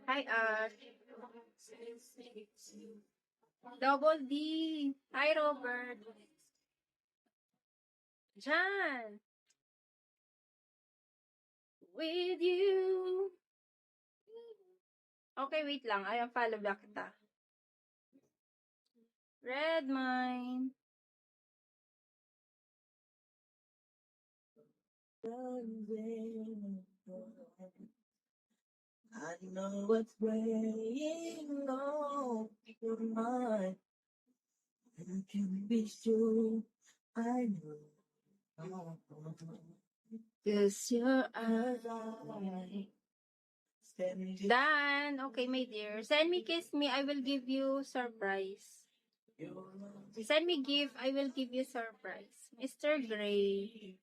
Hi, Ash. Double D. Hi, Robert. Jan. With you. Okay, wait lang. Ayan, follow back kita. Red mine. I know what's weighing on your mind. You can be sure I know. Cause your eyes. Dan, okay, my dear. Send me kiss me, I will give you surprise. Send me gift, I will give you surprise. Mr. Gray.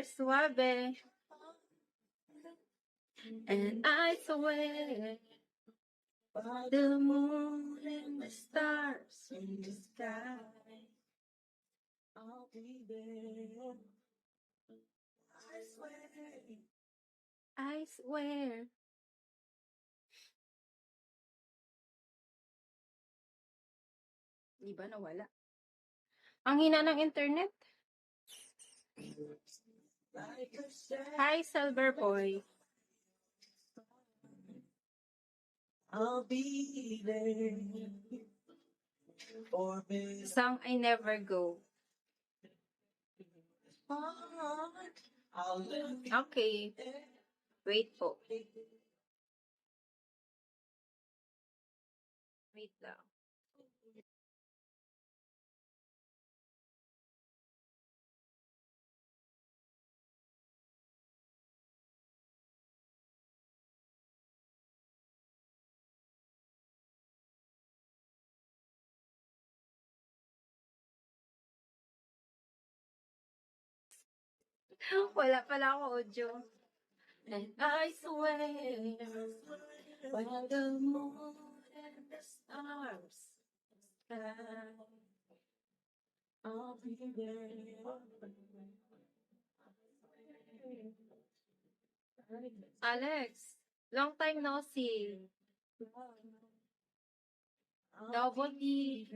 Suave. And I swear by the moon and the stars in the sky, I'll be there. I swear. I swear. Di ba nawala? Ang hina ng internet. Hi, Silver Boy. I'll be there for me. Song I Never Go. Okay. Wait po. Wait lang. Wala pala ako audio. And I swear by the moon and the stars sky, I'll be there. Alex, long time no see. Double D.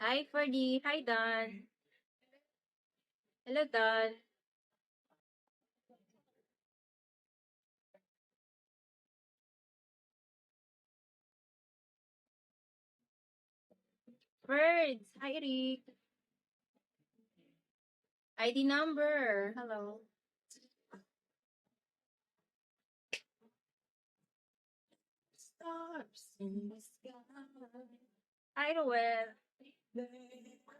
Hi, Ferdy. Hi, Dan. Hello, Dan. Birds. Hi, Rick. ID number. Hello. Stars in the sky. Hi, Roel.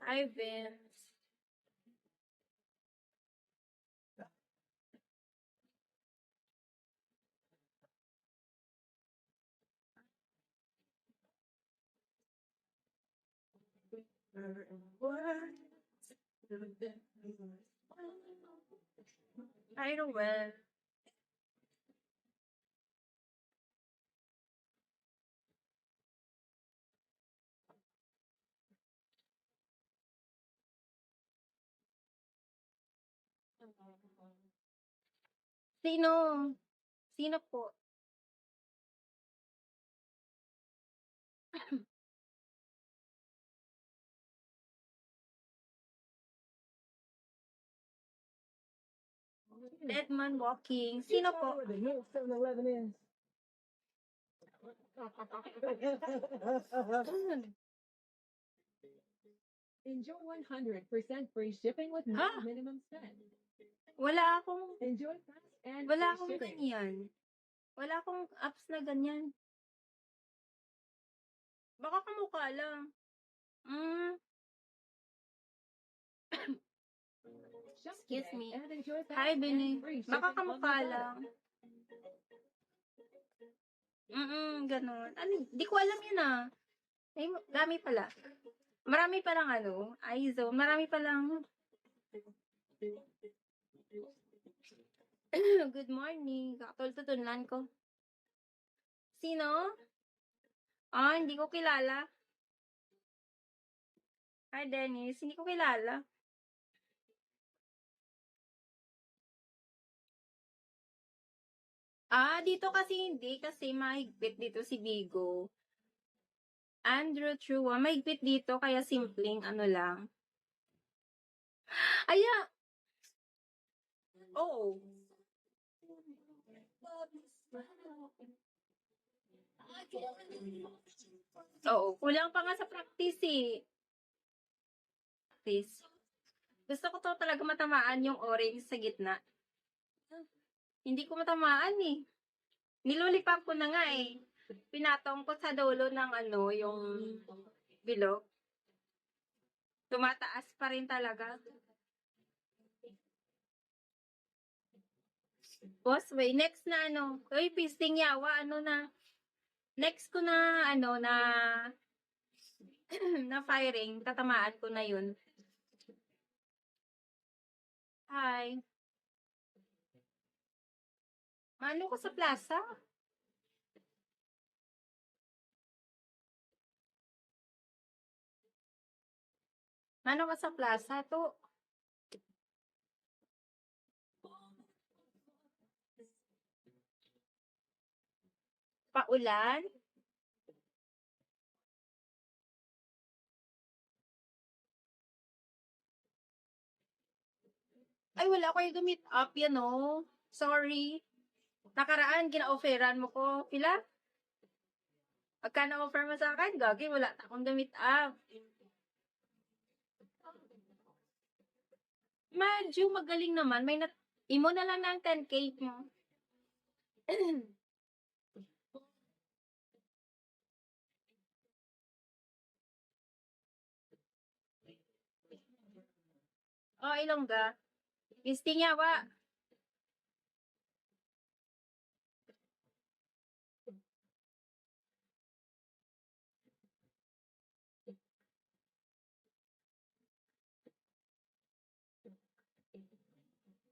Hi, Vince. Hi, Roel. Sino? Sino po? Dead man walking. Sino po? Enjoy 100% free shipping with no minimum spend. Wala akong, Enjoy fast and wala free akong shipping. ganyan. Wala akong apps na ganyan. Baka kamukha lang. Shop Excuse today me. and enjoy fast Hi, Bini. and free Baka shipping on kamukha Lazada. lang. Ganun. Ano, di ko alam yun ah. Eh, dami pala. Marami palang ano, ISO. Marami palang. Good morning. Kakatultutunan ko. Sino? Hindi ko kilala. Hi, Dennis. Hindi ko kilala. Dito kasi hindi. Kasi mahigpit dito si Bigo. Andrew Chua. Mahigpit dito. Kaya simpleng ano lang. Aya. Oo. Oo. Kulang pa nga sa practice eh. Practice. Gusto ko to talaga matamaan yung orange sa gitna. Hindi ko matamaan eh. Nilulipang ko na nga eh. Pinatong ko sa dulo ng ano, yung bilog. Tumataas pa rin talaga. Boss, wait, next na ano. Uy, pisting yawa, ano na. Next ko na, ano, na na firing, tatamaan ko na yun. Hi. Ano ko sa plaza? Ano ka sa plaza to? Paulan? Ay, wala ko yung meet up yan, oh. Sorry. Nakaraan, gina-offeran mo ko. Pila? Pagka na-offer mo sa akin, gagi, wala akong damit up. Medyo magaling naman. May imo na lang ng 10K mo. Ilongga. Listing yawa.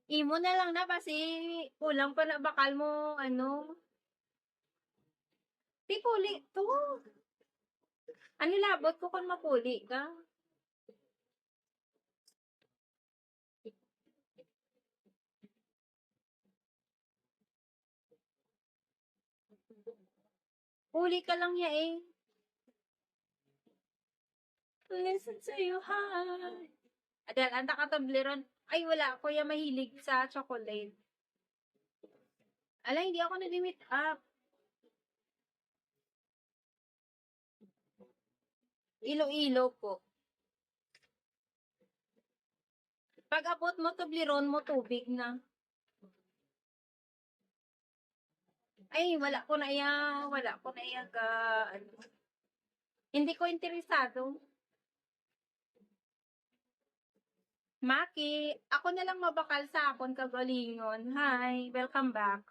Imo na lang na kasi kulang pa na bakal mo, ano. Di puli to. Ano labot ko kung mapuli ka? Puli ka lang ya eh. Listen to you, hi. Adel, anta ka tableron. Ay, wala ako yung mahilig sa chocolate. Ala, hindi ako nag-meet up. Ilo-ilo po. Pag abot mo tableron mo, tubig na. Ay, wala ko na iya ka, ano. Hindi ko interesado. Maki, ako na lang mabakal sa akon kagalingon. Hi, welcome back.